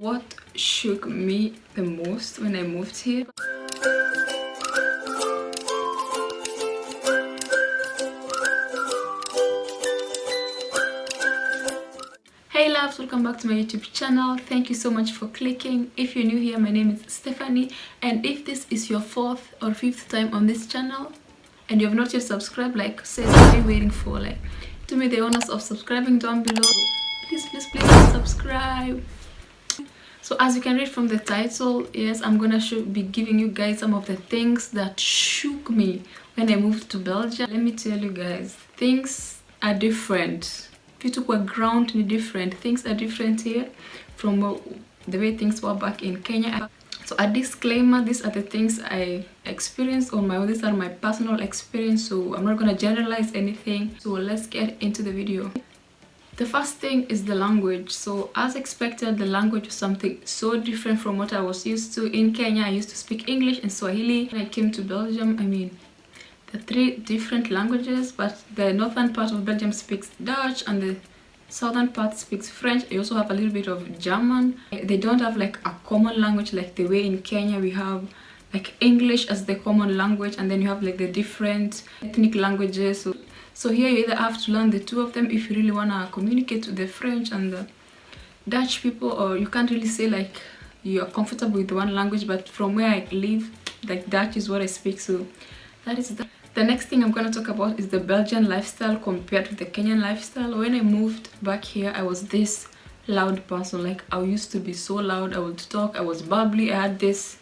What shook me the most when I moved here? Hey loves, welcome back to my YouTube channel. Thank you so much for clicking. If you're new here, my name is Stephanie, and if this is your 4th or 5th time on this channel and you have not yet subscribed, like, say, what are you waiting for? Like, do me the honors of subscribing down below. Please subscribe. So as you can read from the title, yes, I'm gonna be giving you guys some of the things that shook me when I moved to Belgium. Let me tell you guys, things are different. People were grounded different. Things are different here from the way things were back in Kenya. So a disclaimer, these are the things I experienced on my own. These are my personal experience, so I'm not gonna generalize anything. So let's get into the video. The first thing is the language. So as expected, the language was something so different from what I was used to. In Kenya, I used to speak English and Swahili. When I came to Belgium, I mean, the 3 different languages, but the northern part of Belgium speaks Dutch and the southern part speaks French. I also have a little bit of German. They don't have like a common language like the way in Kenya we have like English as the common language, and then you have like the different ethnic languages. So here you either have to learn the 2 of them if you really want to communicate with the French and the Dutch people, or you can't really say like you're comfortable with one language. But from where I live, like Dutch is what I speak, so that is that. The next thing I'm going to talk about is the Belgian lifestyle compared to the Kenyan lifestyle. When I moved back here, I was this loud person. Like, I used to be so loud. I would talk, I was bubbly, I had this,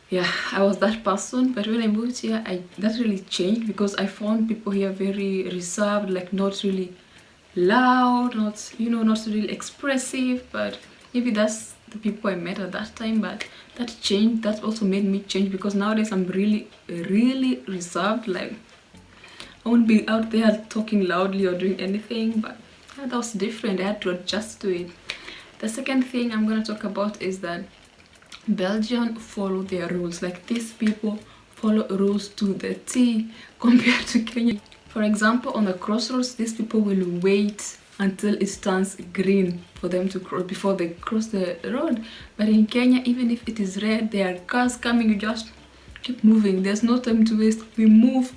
yeah, I was that person. But when I moved here, that really changed, because I found people here very reserved, like not really loud, not, you know, not really expressive. But maybe that's the people I met at that time. But that changed. That also made me change, because nowadays I'm really reserved. Like, I won't be out there talking loudly or doing anything. But yeah, that was different. I had to adjust to it. The second thing I'm going to talk about is that Belgians follow their rules. Like, these people follow rules to the T compared to Kenya. For example, on the crossroads, these people will wait until it turns green for them to cross before they cross the road. But in Kenya, even if it is red, there are cars coming, you just keep moving. There's no time to waste. We move.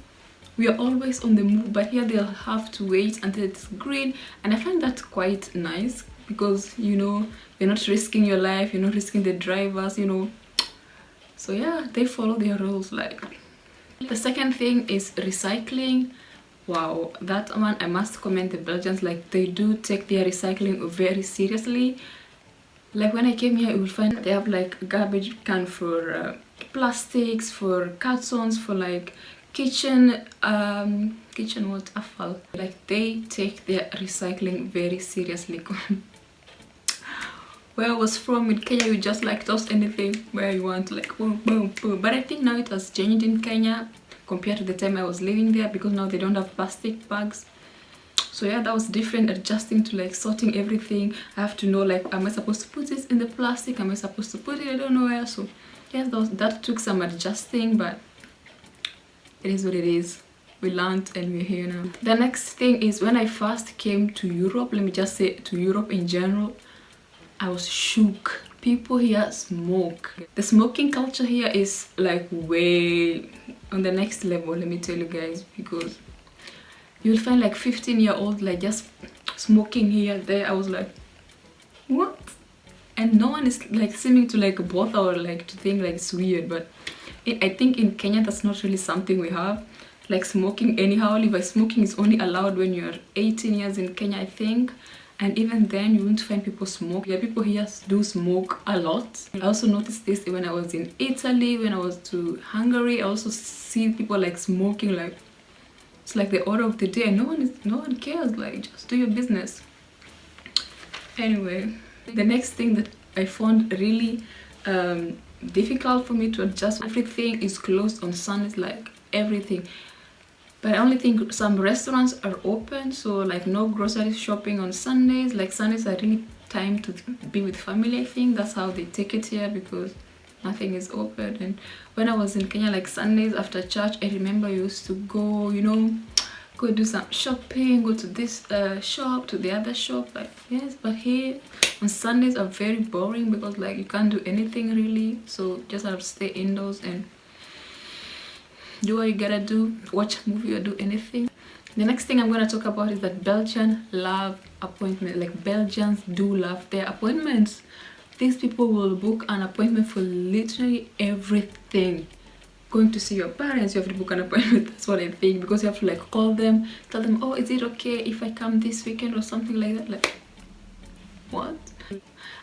We are always on the move. But here they'll have to wait until it's green, and I find that quite nice, because, you know, you're not risking your life, you're not risking the drivers, you know. So yeah, they follow their rules. Like, the second thing is recycling. Wow, that one, I must commend the Belgians. Like, they do take their recycling very seriously. Like, when I came here, you will find they have like garbage can for plastics, for cartons, for like kitchen what, afal. Like, they take their recycling very seriously. Where I was from in Kenya, you just like toss anything where you want, like boom boom boom. But I think now it has changed in Kenya compared to the time I was living there, because now they don't have plastic bags. So yeah, that was different, adjusting to like sorting everything. I have to know, like, am I supposed to put this in the plastic, am I supposed to put it I don't know where. So yeah, that took some adjusting, but it is what it is. We learned and we're here now. The next thing is, when I first came to Europe, let me just say to Europe in general, I was shook. People here smoke. The smoking culture here is like way on the next level, let me tell you guys, because you'll find like 15-year-old like just smoking here, there. I was like, what? And no one is like seeming to like bother or like to think like it's weird. But I think in Kenya that's not really something we have, like smoking anyhow. Like, smoking is only allowed when you're 18 years in Kenya, I think. And even then, you won't find people smoke. Yeah, people here do smoke a lot. I also noticed this when I was in Italy, when I was to Hungary. I also see people like smoking, like it's like the order of the day. No one cares. Like, just do your business. Anyway, the next thing that I found really difficult for me to adjust, everything is closed on Sundays, like everything. But I only think some restaurants are open, so like no grocery shopping on Sundays. Like, Sundays are really time to be with family. I think that's how they take it here, because nothing is open. And when I was in Kenya, like Sundays after church, I remember I used to go, you know, go do some shopping, go to this shop, to the other shop, like yes. But here on Sundays are very boring because like you can't do anything really, so just have to stay indoors and do what you gotta do, watch a movie or do anything. The next thing I'm gonna talk about is that Belgians love appointment. Like Belgians do love their appointments. These people will book an appointment for literally everything. Going to see your parents, you have to book an appointment. That's what I think, because you have to like call them, tell them, oh, is it okay if I come this weekend or something like that? Like, what?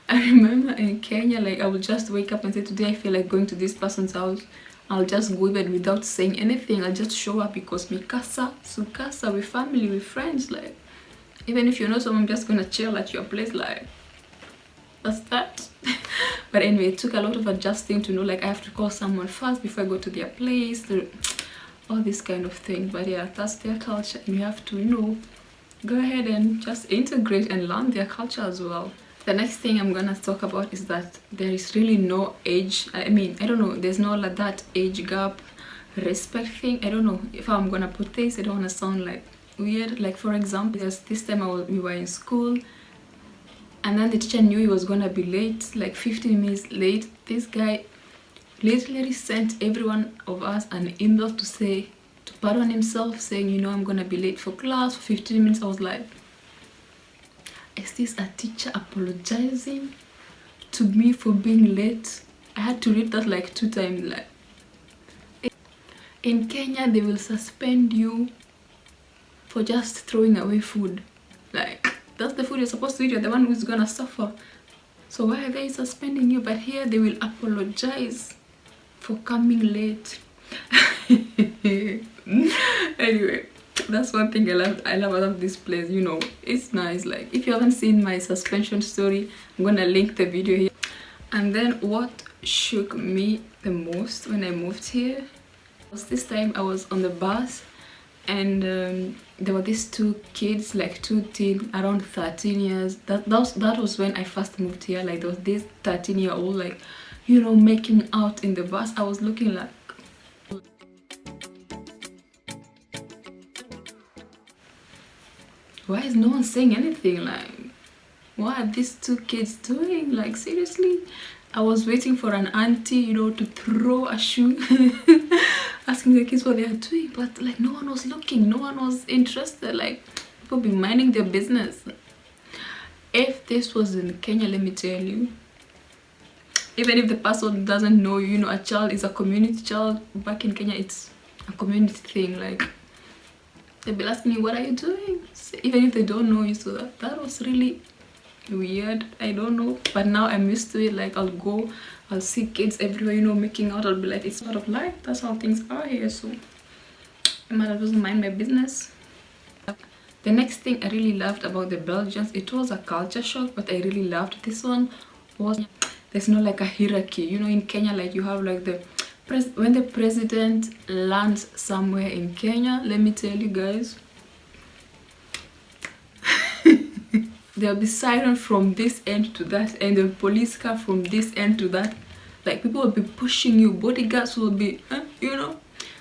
I remember in Kenya, like I would just wake up and say, today I feel like going to this person's house. I'll just go even without saying anything. I'll just show up because mikasa, sukasa, with family, with friends. Like, even if you know someone, just gonna chill at your place. Like, that's that. But anyway, it took a lot of adjusting to know like I have to call someone first before I go to their place, all this kind of thing. But yeah, that's their culture, and you have to, you know, go ahead and just integrate and learn their culture as well. The next thing I'm gonna talk about is that there is really no age, I mean, I don't know, there's no like that age gap respect thing. I don't know if I'm gonna put this, I don't want to sound like weird. Like for example, this time we were in school, and then the teacher knew he was gonna be late, like 15 minutes late. This guy literally sent every one of us an email to pardon himself, saying, you know, I'm gonna be late for class for 15 minutes. I was like, is this a teacher apologizing to me for being late? I had to read that like 2 times. Like, in Kenya, they will suspend you for just throwing away food. Like, that's the food you're supposed to eat. You're the one who's gonna suffer. So why are they suspending you? But here they will apologize for coming late. Anyway, that's one thing I love about this place. You know, it's nice. Like, if you haven't seen my suspension story, I'm gonna link the video here. And then what shook me the most when I moved here was this time I was on the bus, and there were these 2 kids, like 2 teens, around 13 years. That was when I first moved here. Like, there was this 13-year-old, like, you know, making out in the bus. I was looking like, why is no one saying anything? Like, what are these 2 kids doing? Like, seriously? I was waiting for an auntie, you know, to throw a shoe, asking the kids what they are doing, but like no one was looking, no one was interested. Like, people be minding their business. If this was in Kenya, let me tell you, even if the person doesn't know you, know, a child is a community child. Back in Kenya, it's a community thing. Like, they'll be asking you, what are you doing? Even if they don't know you. So that was really weird. I don't know, but now I'm used to it. Like, I'll see kids everywhere, you know, making out. I'll be like, it's part of life. That's how things are here. So I might as well mind my business. The next thing I really loved about the Belgians, it was a culture shock, but I really loved this one, was there's no like a hierarchy. You know, in Kenya, like you have like when the president lands somewhere in Kenya, let me tell you guys, there'll be siren from this end to that, and the police car from this end to that. Like, people will be pushing you, bodyguards will be, you know.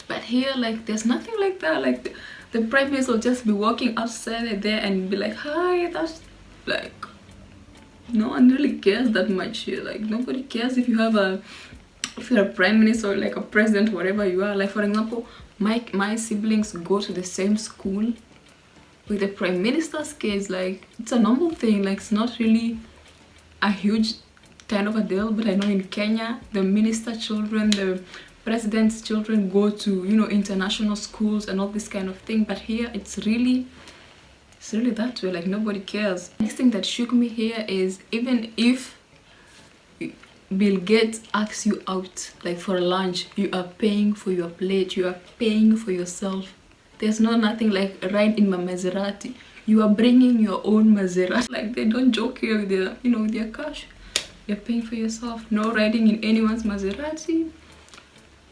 But here, like, there's nothing like that. Like, the prime minister will just be walking outside there and be like, hi. That's like, no one really cares that much here. Like, nobody cares if you're a prime minister or like a president, whatever you are. Like, for example, my siblings go to the same school with the prime minister's kids. Like, it's a normal thing. Like, it's not really a huge kind of a deal. But I know in Kenya, the minister children, the president's children go to, you know, international schools and all this kind of thing. But here, it's really that way. Like, nobody cares. Next thing that shook me here is, even if Bill Gates asks you out, like for lunch, you are paying for your plate, you are paying for yourself. There's nothing like ride in my Maserati. You are bringing your own Maserati. Like, they don't joke here with their, you know, with their cash. You're paying for yourself. No riding in anyone's Maserati.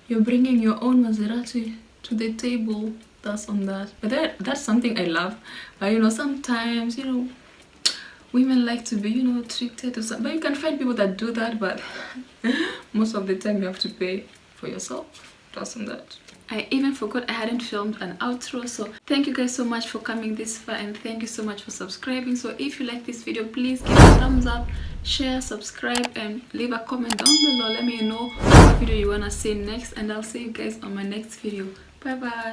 You're bringing your own Maserati to the table. That's on that. But that's something I love. But you know, sometimes, you know, women like to be, you know, treated or something. But you can find people that do that. But most of the time, you have to pay for yourself. Awesome that. I even forgot I hadn't filmed an outro, so thank you guys so much for coming this far, and thank you so much for subscribing. So if you like this video, please give it a thumbs up, share, subscribe, and leave a comment down below. Let me know what video you wanna see next, and I'll see you guys on my next video. Bye bye.